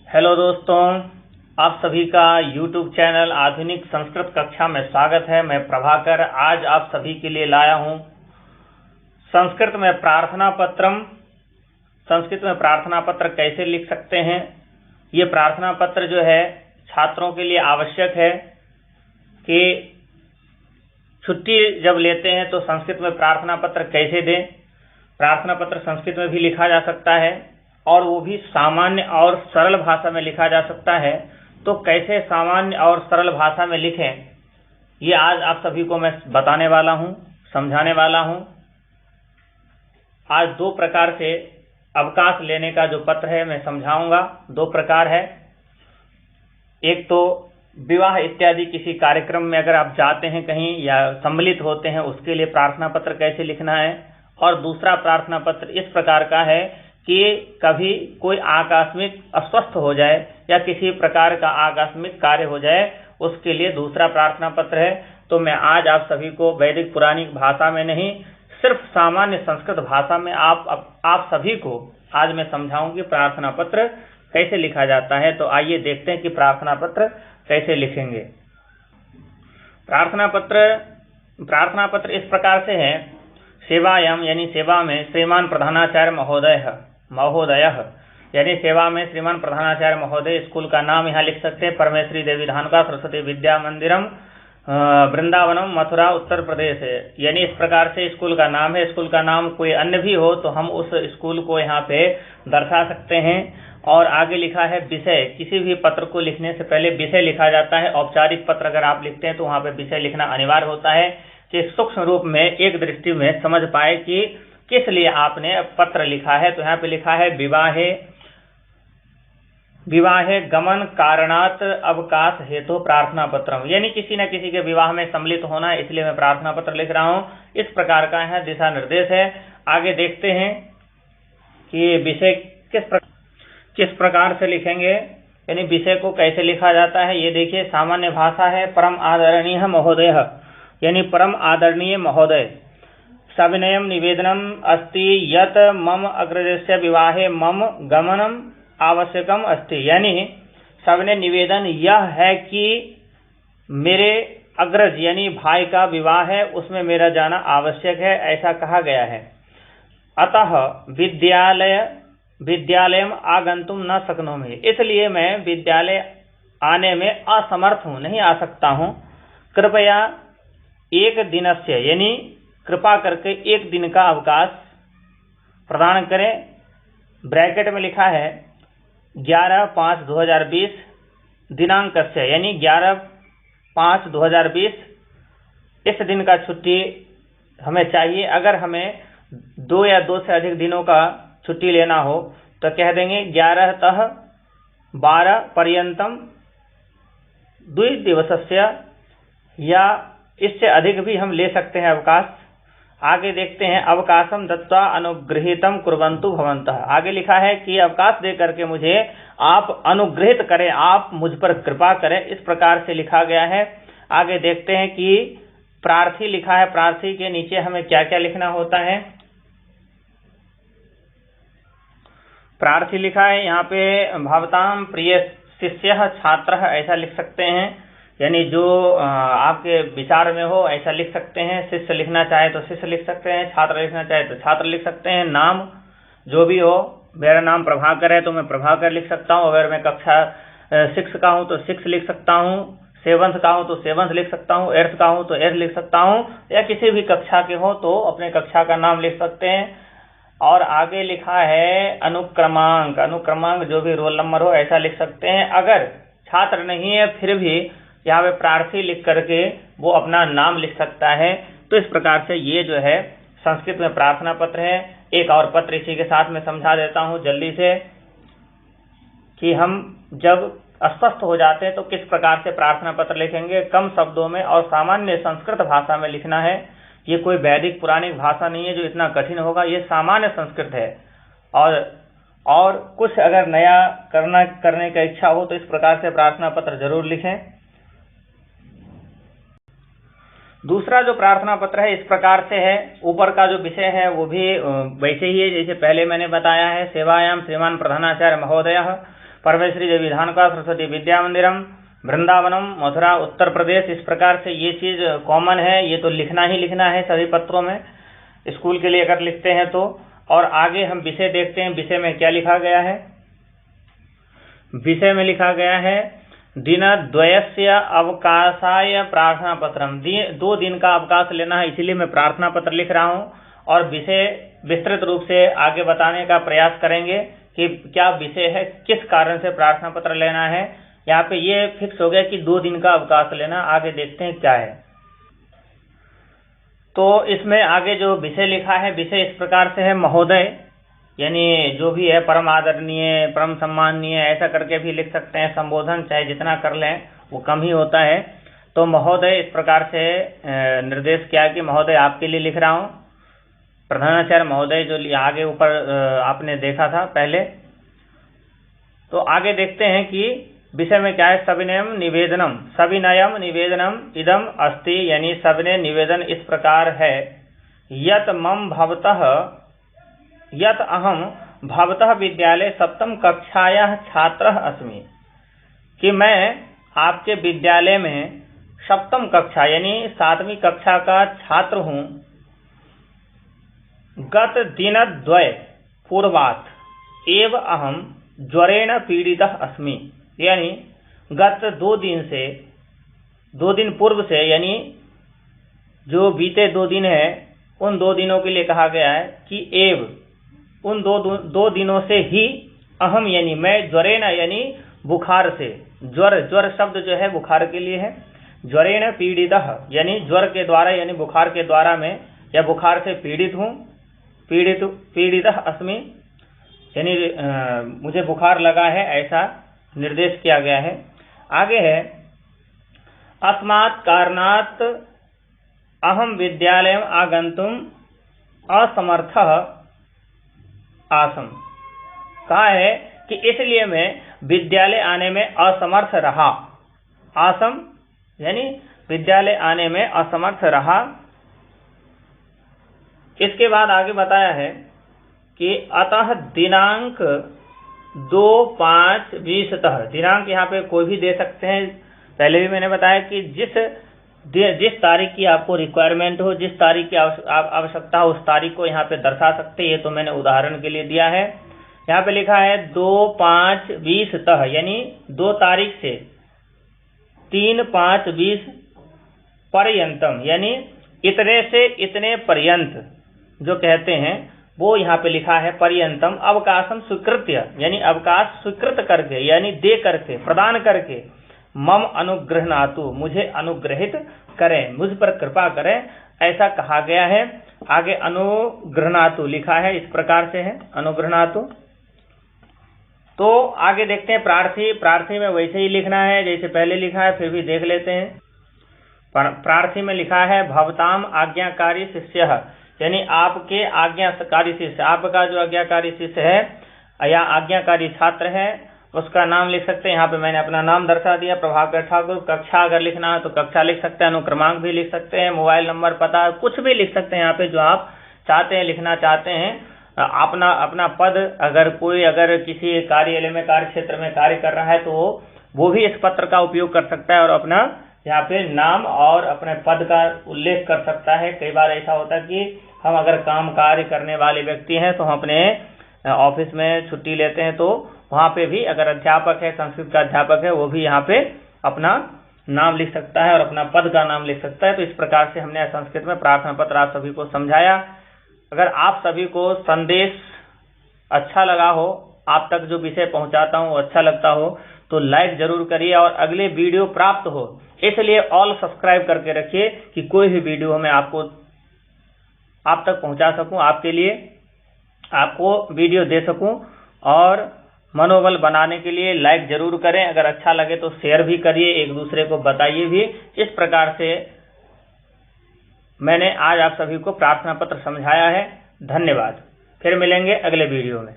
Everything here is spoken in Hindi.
हेलो दोस्तों, आप सभी का YouTube चैनल आधुनिक संस्कृत कक्षा में स्वागत है। मैं प्रभाकर आज आप सभी के लिए लाया हूं संस्कृत में प्रार्थना पत्रम। संस्कृत में प्रार्थना पत्र कैसे लिख सकते हैं। ये प्रार्थना पत्र जो है छात्रों के लिए आवश्यक है कि छुट्टी जब लेते हैं तो संस्कृत में प्रार्थना पत्र कैसे दें। प्रार्थना पत्र संस्कृत में भी लिखा जा सकता है और वो भी सामान्य और सरल भाषा में लिखा जा सकता है। तो कैसे सामान्य और सरल भाषा में लिखें, ये आज आप सभी को मैं बताने वाला हूँ, समझाने वाला हूँ। आज दो प्रकार से अवकाश लेने का जो पत्र है मैं समझाऊंगा। दो प्रकार है। एक तो विवाह इत्यादि किसी कार्यक्रम में अगर आप जाते हैं कहीं या सम्मिलित होते हैं, उसके लिए प्रार्थना पत्र कैसे लिखना है। और दूसरा प्रार्थना पत्र इस प्रकार का है कि कभी कोई आकस्मिक अस्वस्थ हो जाए या किसी प्रकार का आकस्मिक कार्य हो जाए, उसके लिए दूसरा प्रार्थना पत्र है। तो मैं आज आप सभी को वैदिक पुराणिक भाषा में नहीं, सिर्फ सामान्य संस्कृत भाषा में आप सभी को आज मैं समझाऊंगी प्रार्थना पत्र कैसे लिखा जाता है। तो आइए देखते हैं कि प्रार्थना पत्र कैसे लिखेंगे। प्रार्थना पत्र इस प्रकार से है। सेवायाम यानी सेवा में श्रीमान प्रधानाचार्य महोदय यानी सेवा में श्रीमान प्रधानाचार्य महोदय। स्कूल का नाम यहाँ लिख सकते हैं, परमेश्वरी देवी धानुका सरस्वती विद्या मंदिरम वृंदावनम मथुरा उत्तर प्रदेश है। यानी इस प्रकार से स्कूल का नाम है। स्कूल का नाम कोई अन्य भी हो तो हम उस स्कूल को यहाँ पे दर्शा सकते हैं। और आगे लिखा है विषय। किसी भी पत्र को लिखने से पहले विषय लिखा जाता है। औपचारिक पत्र अगर आप लिखते हैं तो वहाँ पे विषय लिखना अनिवार्य होता है कि सूक्ष्म रूप में एक दृष्टि में समझ पाए कि किस लिए आपने पत्र लिखा है। तो यहाँ पे लिखा है विवाहे गमन कारणात अवकाश हेतु प्रार्थना पत्रम। यानी किसी न किसी के विवाह में सम्मिलित होना है, इसलिए मैं प्रार्थना पत्र लिख रहा हूँ। इस प्रकार का है दिशा निर्देश है। आगे देखते हैं कि विषय किस प्रकार से लिखेंगे, यानी विषय को कैसे लिखा जाता है। ये देखिए, सामान्य भाषा है। परम आदरणीय महोदय, यानी परम आदरणीय महोदय। सविनयम निवेदनम अस्ति यत मम अग्रजस्य विवाहे मम गमनम आवश्यकम अस्ति। यानी सविनय निवेदन यह है कि मेरे अग्रज यानी भाई का विवाह है, उसमें मेरा जाना आवश्यक है, ऐसा कहा गया है। अतः विद्यालयम आगंतुम न शक्नोमि। इसलिए मैं विद्यालय आने में असमर्थ हूँ, नहीं आ सकता हूँ। कृपया एक दिनस्य यानी कृपा करके एक दिन का अवकाश प्रदान करें। ब्रैकेट में लिखा है 11/5/2020 दिनांक से, यानी 11/5/2020 इस दिन का छुट्टी हमें चाहिए। अगर हमें 2 या 2 से अधिक दिनों का छुट्टी लेना हो तो कह देंगे 11तः 12 पर्यंतम द्विदिवसस्य, या इससे अधिक भी हम ले सकते हैं अवकाश। आगे देखते हैं, अवकाशम दत्वा अनुगृहीतम कुर्वन्तु भवन्तः। आगे लिखा है कि अवकाश दे करके मुझे आप अनुग्रहित करें, आप मुझ पर कृपा करें। इस प्रकार से लिखा गया है। आगे देखते हैं कि प्रार्थी लिखा है। प्रार्थी के नीचे हमें क्या क्या लिखना होता है। प्रार्थी लिखा है यहाँ पे भवतां प्रिय शिष्य छात्र, ऐसा लिख सकते हैं। यानी जो आपके विचार में हो ऐसा लिख सकते हैं। शिष्य लिखना चाहे तो शिष्य लिख सकते हैं, छात्र लिखना चाहे तो छात्र लिख सकते हैं। नाम जो भी हो, मेरा नाम प्रभाकर है तो मैं प्रभाकर लिख सकता हूँ। अगर मैं कक्षा 6 का हूँ तो 6 लिख सकता हूँ। 7th का हूँ तो 7th लिख सकता हूँ। 8th का हूँ तो 8th लिख सकता हूँ। या किसी भी कक्षा के हो तो अपने कक्षा का नाम लिख सकते हैं। और आगे लिखा है अनुक्रमांक जो भी रोल नंबर हो ऐसा लिख सकते हैं। अगर छात्र नहीं है फिर भी यहाँ पे प्रार्थी लिख करके वो अपना नाम लिख सकता है। तो इस प्रकार से ये जो है संस्कृत में प्रार्थना पत्र है। एक और पत्र इसी के साथ में समझा देता हूँ जल्दी से, कि हम जब अस्वस्थ हो जाते हैं तो किस प्रकार से प्रार्थना पत्र लिखेंगे। कम शब्दों में और सामान्य संस्कृत भाषा में लिखना है। ये कोई वैदिक पुराणिक भाषा नहीं है जो इतना कठिन होगा, ये सामान्य संस्कृत है। और कुछ अगर नया करने का इच्छा हो तो इस प्रकार से प्रार्थना पत्र जरूर लिखें। दूसरा जो प्रार्थना पत्र है इस प्रकार से है। ऊपर का जो विषय है वो भी वैसे ही है जैसे पहले मैंने बताया है। सेवायाम श्रीमान प्रधानाचार्य महोदय परमेश्वरी देवी धान का, सरस्वती विद्या मंदिरम, वृंदावनम, मथुरा, उत्तर प्रदेश। इस प्रकार से ये चीज कॉमन है, ये तो लिखना ही लिखना है सभी पत्रों में, स्कूल के लिए अगर लिखते हैं तो। और आगे हम विषय देखते हैं, विषय में क्या लिखा गया है। विषय में लिखा गया है दिनद्वयस्य अवकाशाय प्रार्थना पत्रम। 2 दिन का अवकाश लेना है, इसलिए मैं प्रार्थना पत्र लिख रहा हूं। और विषय विस्तृत रूप से आगे बताने का प्रयास करेंगे कि क्या विषय है, किस कारण से प्रार्थना पत्र लेना है। यहाँ पे ये फिक्स हो गया कि 2 दिन का अवकाश लेना। आगे देखते हैं क्या है। तो इसमें आगे जो विषय लिखा है, विषय इस प्रकार से है महोदय, यानी जो भी है परम आदरणीय, परम सम्माननीय, ऐसा करके भी लिख सकते हैं। संबोधन चाहे जितना कर लें वो कम ही होता है। तो महोदय इस प्रकार से निर्देश किया कि महोदय आपके लिए लिख रहा हूं। प्रधानाचार्य महोदय जो आगे ऊपर आपने देखा था पहले। तो आगे देखते हैं कि विषय में क्या है। सविनयम निवेदनम, सविनयम निवेदनम इदम अस्ति, यानी सविनय निवेदन इस प्रकार है। यत मम भवतः, यत अहम भवतः विद्यालय 7वीं कक्षायाः छात्रः अस्मि, कि मैं आपके विद्यालय में 7वीं कक्षा यानी 7वीं कक्षा का छात्र हूं। गत दिनद्वय पूर्वात् एव अहम ज्वरेण पीड़ितः अस्मि, यानी गत 2 दिन से, 2 दिन पूर्व से, यानी जो बीते 2 दिन है उन 2 दिनों के लिए कहा गया है कि एव, उन 2 दिनों से ही, अहम यानी मैं, ज्वरेण यानी बुखार से, ज्वर शब्द जो है बुखार के लिए है। ज्वरेण पीड़ितः यानी ज्वर के द्वारा, यानी बुखार के द्वारा मैं या बुखार से पीड़ित हूँ। पीड़ितः अस्मि यानी मुझे बुखार लगा है, ऐसा निर्देश किया गया है। आगे है अस्मात् कारणात् अहम विद्यालयम् आगन्तुम् असमर्थः आसम। कहा है कि इसलिए मैं विद्यालय आने में असमर्थ रहा। आसम यानी विद्यालय आने में असमर्थ रहा। इसके बाद आगे बताया है कि अतः दिनांक 2/5/20 दिनांक यहाँ पे कोई भी दे सकते हैं। पहले भी मैंने बताया कि जिस तारीख की आपको रिक्वायरमेंट हो, जिस तारीख की आवश्यकता हो, उस तारीख को यहाँ पे दर्शा सकते हैं। ये तो मैंने उदाहरण के लिए दिया है। यहाँ पे लिखा है 2/5/20 यानी 2 तारीख से 3/5/20 पर्यंतम, यानी इतने से इतने पर्यंत जो कहते हैं वो यहाँ पे लिखा है पर्यंतम अवकाशम स्वीकृत्य, यानी अवकाश स्वीकृत करके, यानी दे करके, प्रदान करके, मम अनुग्रहणातु मुझे अनुग्रहित करें, मुझ पर कृपा करें, ऐसा कहा गया है। आगे अनुग्रहणातु लिखा है, इस प्रकार से है अनुग्रहणातु। तो आगे देखते हैं प्रार्थी। प्रार्थी में वैसे ही लिखना है जैसे पहले लिखा है, फिर भी देख लेते हैं। प्रार्थी में लिखा है भवताम आज्ञाकारी शिष्य, यानी आपके आज्ञाकारी शिष्य, आपका जो आज्ञाकारी शिष्य है या आज्ञाकारी छात्र है उसका नाम लिख सकते हैं। यहाँ पे मैंने अपना नाम दर्शा दिया, प्रभाकर ठाकुर। कक्षा अगर लिखना है तो कक्षा लिख सकते हैं, अनुक्रमांक भी लिख सकते हैं, मोबाइल नंबर, पता, कुछ भी लिख सकते हैं यहाँ पे जो आप चाहते हैं लिखना चाहते हैं। अपना पद, अगर कोई किसी कार्यालय में, कार्य क्षेत्र में कार्य कर रहा है तो वो भी इस पत्र का उपयोग कर सकता है और अपना यहाँ पे नाम और अपने पद का उल्लेख कर सकता है। कई बार ऐसा होता है कि हम अगर काम कार्य करने वाले व्यक्ति हैं तो हम अपने ऑफिस में छुट्टी लेते हैं, तो वहां पे भी अगर अध्यापक है, संस्कृत का अध्यापक है, वो भी यहाँ पे अपना नाम लिख सकता है और अपना पद का नाम लिख सकता है। तो इस प्रकार से हमने संस्कृत में प्रार्थना पत्र आप सभी को समझाया। अगर आप सभी को संदेश अच्छा लगा हो, आप तक जो विषय पहुंचाता हूं अच्छा लगता हो, तो लाइक जरूर करिए और अगले वीडियो प्राप्त हो इसलिए ऑल सब्सक्राइब करके रखिए कि कोई भी वीडियो मैं आप तक पहुंचा सकूं, आपके लिए आपको वीडियो दे सकूं। और मनोबल बनाने के लिए लाइक जरूर करें, अगर अच्छा लगे तो शेयर भी करिए, एक दूसरे को बताइए भी। इस प्रकार से मैंने आज आप सभी को प्रार्थना पत्र समझाया है। धन्यवाद। फिर मिलेंगे अगले वीडियो में।